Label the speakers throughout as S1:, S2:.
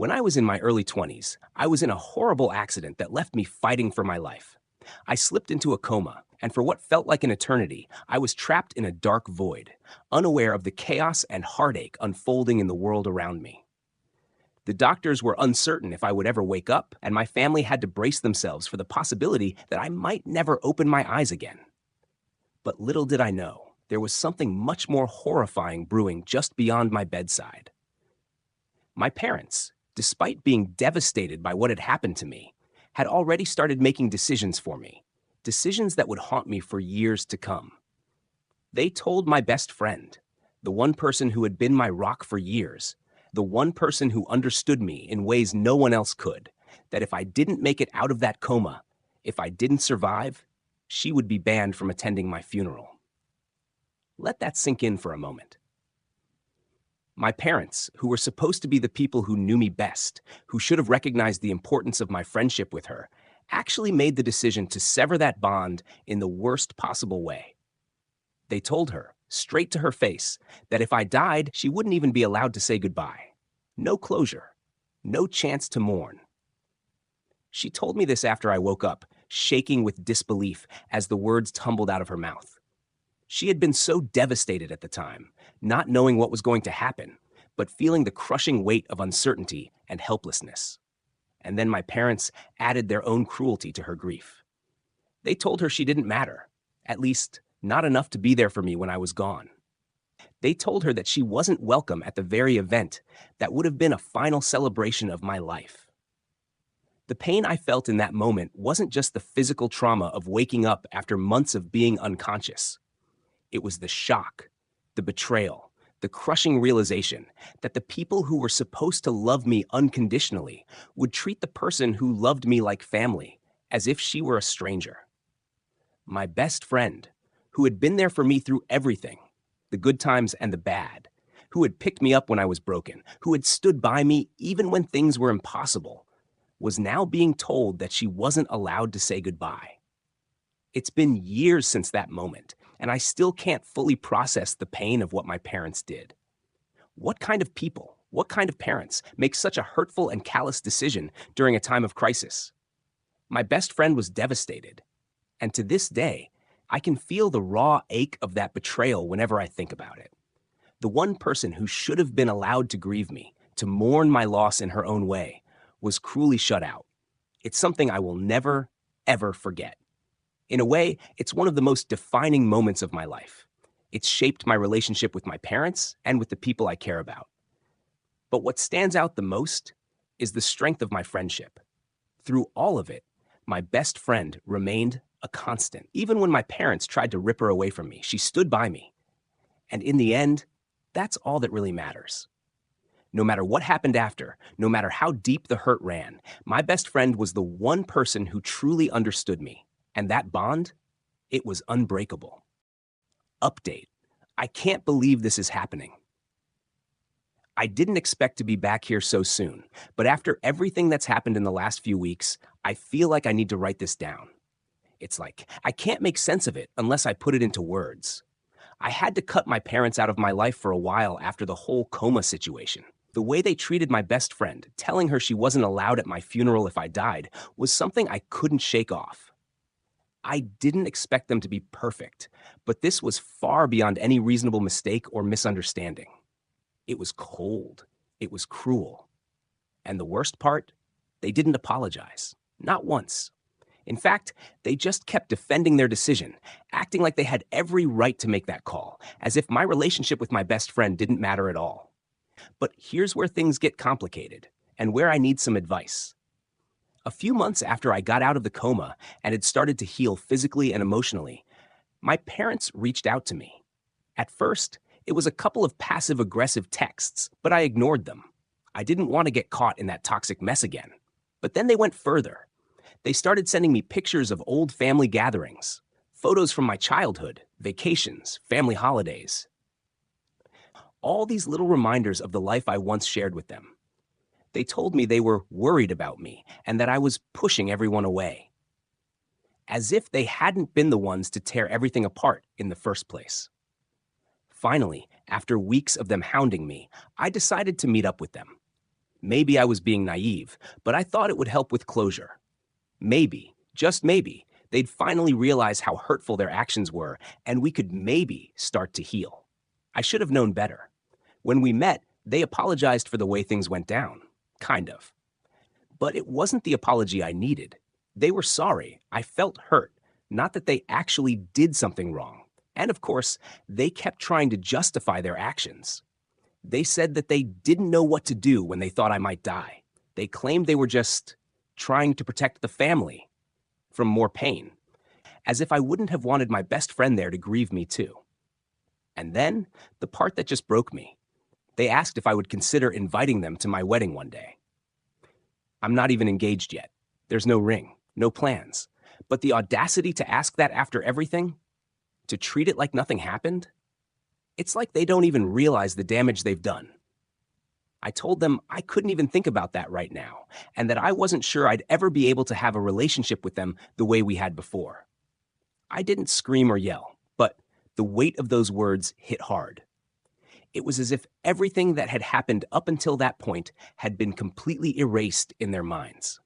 S1: When I was in my early 20s, I was in a horrible accident that left me fighting for my life. I slipped into a coma, and for what felt like an eternity, I was trapped in a dark void, unaware of the chaos and heartache unfolding in the world around me. The doctors were uncertain if I would ever wake up, and my family had to brace themselves for the possibility that I might never open my eyes again. But little did I know, there was something much more horrifying brewing just beyond my bedside. My parents, despite being devastated by what had happened to me, had already started making decisions for me, decisions that would haunt me for years to come. They told my best friend, the one person who had been my rock for years, the one person who understood me in ways no one else could, that if I didn't make it out of that coma, if I didn't survive, she would be banned from attending my funeral. Let that sink in for a moment. My parents, who were supposed to be the people who knew me best, who should have recognized the importance of my friendship with her, actually made the decision to sever that bond in the worst possible way. They told her, straight to her face, that if I died, she wouldn't even be allowed to say goodbye. No closure. No chance to mourn. She told me this after I woke up, shaking with disbelief as the words tumbled out of her mouth. She had been so devastated at the time, not knowing what was going to happen, but feeling the crushing weight of uncertainty and helplessness. And then my parents added their own cruelty to her grief. They told her she didn't matter, at least not enough to be there for me when I was gone. They told her that she wasn't welcome at the very event that would have been a final celebration of my life. The pain I felt in that moment wasn't just the physical trauma of waking up after months of being unconscious. It was the shock, the betrayal, the crushing realization that the people who were supposed to love me unconditionally would treat the person who loved me like family as if she were a stranger. My best friend, who had been there for me through everything, the good times and the bad, who had picked me up when I was broken, who had stood by me even when things were impossible, was now being told that she wasn't allowed to say goodbye. It's been years since that moment, and I still can't fully process the pain of what my parents did. What kind of people, what kind of parents make such a hurtful and callous decision during a time of crisis? My best friend was devastated, and to this day, I can feel the raw ache of that betrayal whenever I think about it. The one person who should have been allowed to grieve me, to mourn my loss in her own way, was cruelly shut out. It's something I will never, ever forget. In a way, it's one of the most defining moments of my life. It's shaped my relationship with my parents and with the people I care about. But what stands out the most is the strength of my friendship. Through all of it, my best friend remained a constant. Even when my parents tried to rip her away from me, she stood by me. And in the end, that's all that really matters. No matter what happened after, no matter how deep the hurt ran, my best friend was the one person who truly understood me. And that bond, it was unbreakable. Update. I can't believe this is happening. I didn't expect to be back here so soon, but after everything that's happened in the last few weeks, I feel like I need to write this down. It's like, I can't make sense of it unless I put it into words. I had to cut my parents out of my life for a while after the whole coma situation. The way they treated my best friend, telling her she wasn't allowed at my funeral if I died, was something I couldn't shake off. I didn't expect them to be perfect, but this was far beyond any reasonable mistake or misunderstanding. It was cold. It was cruel. And the worst part, they didn't apologize. Not once. In fact, they just kept defending their decision, acting like they had every right to make that call, as if my relationship with my best friend didn't matter at all. But here's where things get complicated, and where I need some advice. A few months after I got out of the coma and had started to heal physically and emotionally, my parents reached out to me. At first, it was a couple of passive-aggressive texts, but I ignored them. I didn't want to get caught in that toxic mess again. But then they went further. They started sending me pictures of old family gatherings, photos from my childhood, vacations, family holidays. All these little reminders of the life I once shared with them. They told me they were worried about me and that I was pushing everyone away. As if they hadn't been the ones to tear everything apart in the first place. Finally, after weeks of them hounding me, I decided to meet up with them. Maybe I was being naive, but I thought it would help with closure. Maybe, just maybe, they'd finally realize how hurtful their actions were, and we could maybe start to heal. I should have known better. When we met, they apologized for the way things went down. Kind of. But it wasn't the apology I needed. They were sorry. I felt hurt, not that they actually did something wrong. And of course, they kept trying to justify their actions. They said that they didn't know what to do when they thought I might die. They claimed they were just trying to protect the family from more pain, as if I wouldn't have wanted my best friend there to grieve me too. And then, the part that just broke me. They asked if I would consider inviting them to my wedding one day. I'm not even engaged yet. There's no ring, no plans. But the audacity to ask that after everything, to treat it like nothing happened, it's like they don't even realize the damage they've done. I told them I couldn't even think about that right now, and that I wasn't sure I'd ever be able to have a relationship with them the way we had before. I didn't scream or yell, but the weight of those words hit hard. It was as if everything that had happened up until that point had been completely erased in their minds.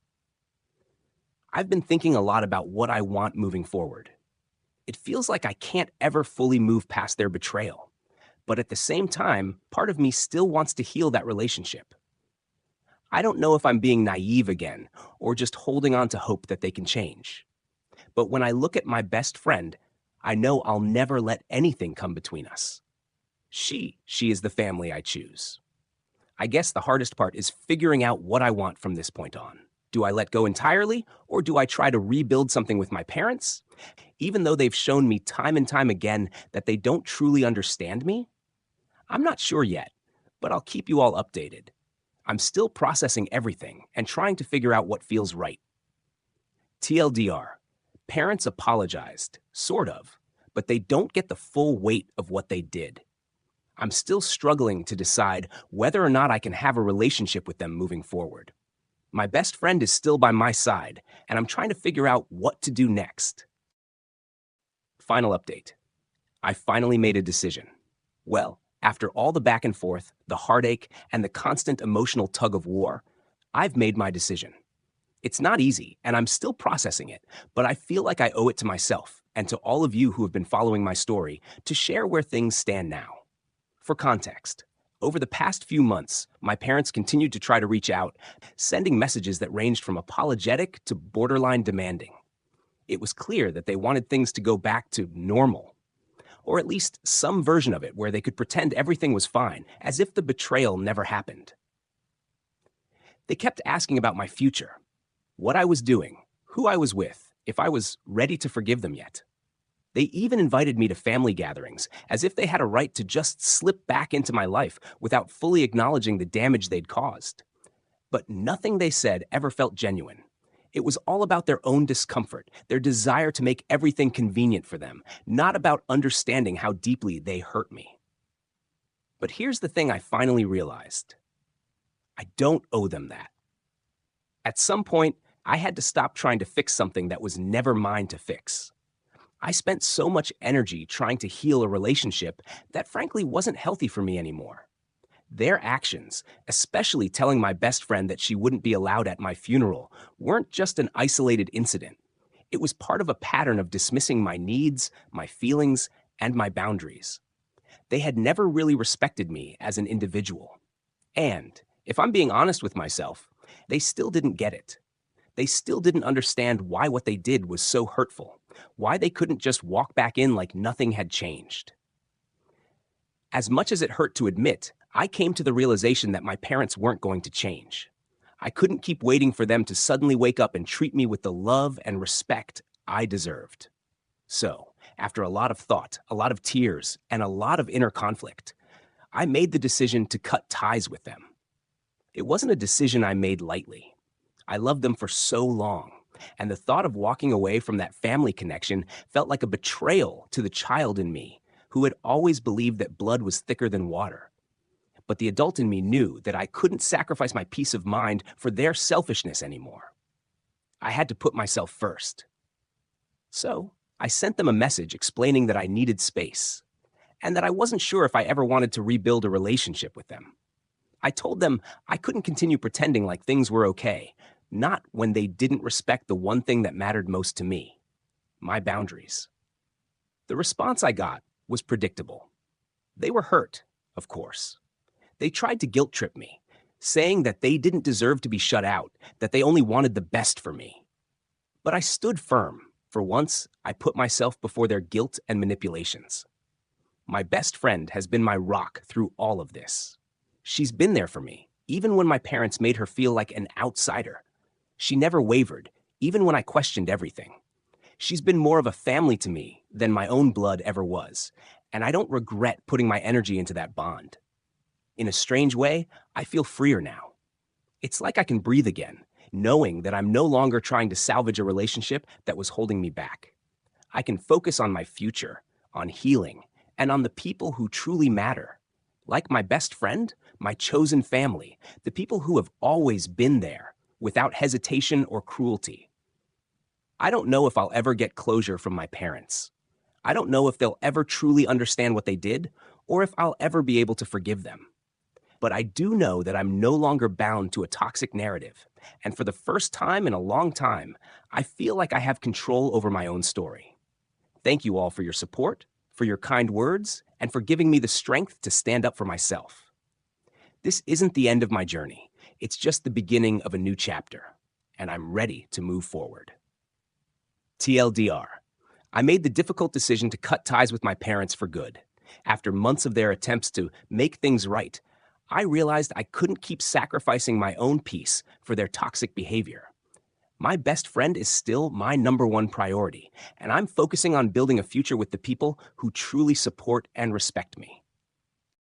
S1: I've been thinking a lot about what I want moving forward. It feels like I can't ever fully move past their betrayal. But at the same time, part of me still wants to heal that relationship. I don't know if I'm being naive again or just holding on to hope that they can change. But when I look at my best friend, I know I'll never let anything come between us. She is the family I choose. I guess the hardest part is figuring out what I want from this point on. Do I let go entirely, or do I try to rebuild something with my parents? Even though they've shown me time and time again that they don't truly understand me? I'm not sure yet, but I'll keep you all updated. I'm still processing everything and trying to figure out what feels right. TLDR, parents apologized, sort of, but they don't get the full weight of what they did. I'm still struggling to decide whether or not I can have a relationship with them moving forward. My best friend is still by my side, and I'm trying to figure out what to do next. Final update. I finally made a decision. Well, after all the back and forth, the heartache, and the constant emotional tug of war, I've made my decision. It's not easy, and I'm still processing it, but I feel like I owe it to myself and to all of you who have been following my story to share where things stand now. For context, over the past few months, my parents continued to try to reach out, sending messages that ranged from apologetic to borderline demanding. It was clear that they wanted things to go back to normal, or at least some version of it where they could pretend everything was fine, as if the betrayal never happened. They kept asking about my future, what I was doing, who I was with, if I was ready to forgive them yet. They even invited me to family gatherings, as if they had a right to just slip back into my life without fully acknowledging the damage they'd caused. But nothing they said ever felt genuine. It was all about their own discomfort, their desire to make everything convenient for them, not about understanding how deeply they hurt me. But here's the thing I finally realized. I don't owe them that. At some point, I had to stop trying to fix something that was never mine to fix. I spent so much energy trying to heal a relationship that frankly wasn't healthy for me anymore. Their actions, especially telling my best friend that she wouldn't be allowed at my funeral, weren't just an isolated incident. It was part of a pattern of dismissing my needs, my feelings, and my boundaries. They had never really respected me as an individual. And, if I'm being honest with myself, they still didn't get it. They still didn't understand why what they did was so hurtful, why they couldn't just walk back in like nothing had changed. As much as it hurt to admit, I came to the realization that my parents weren't going to change. I couldn't keep waiting for them to suddenly wake up and treat me with the love and respect I deserved. So, after a lot of thought, a lot of tears, and a lot of inner conflict, I made the decision to cut ties with them. It wasn't a decision I made lightly. I loved them for so long, and the thought of walking away from that family connection felt like a betrayal to the child in me, who had always believed that blood was thicker than water. But the adult in me knew that I couldn't sacrifice my peace of mind for their selfishness anymore. I had to put myself first. So, I sent them a message explaining that I needed space, and that I wasn't sure if I ever wanted to rebuild a relationship with them. I told them I couldn't continue pretending like things were okay, not when they didn't respect the one thing that mattered most to me, my boundaries. The response I got was predictable. They were hurt, of course. They tried to guilt trip me, saying that they didn't deserve to be shut out, that they only wanted the best for me. But I stood firm. For once, I put myself before their guilt and manipulations. My best friend has been my rock through all of this. She's been there for me, even when my parents made her feel like an outsider. She never wavered, even when I questioned everything. She's been more of a family to me than my own blood ever was, and I don't regret putting my energy into that bond. In a strange way, I feel freer now. It's like I can breathe again, knowing that I'm no longer trying to salvage a relationship that was holding me back. I can focus on my future, on healing, and on the people who truly matter. Like my best friend, my chosen family, the people who have always been there, without hesitation or cruelty. I don't know if I'll ever get closure from my parents. I don't know if they'll ever truly understand what they did, or if I'll ever be able to forgive them. But I do know that I'm no longer bound to a toxic narrative, and for the first time in a long time, I feel like I have control over my own story. Thank you all for your support, for your kind words, and for giving me the strength to stand up for myself. This isn't the end of my journey. It's just the beginning of a new chapter, and I'm ready to move forward. TLDR. I made the difficult decision to cut ties with my parents for good. After months of their attempts to make things right, I realized I couldn't keep sacrificing my own peace for their toxic behavior. My best friend is still my number one priority, and I'm focusing on building a future with the people who truly support and respect me.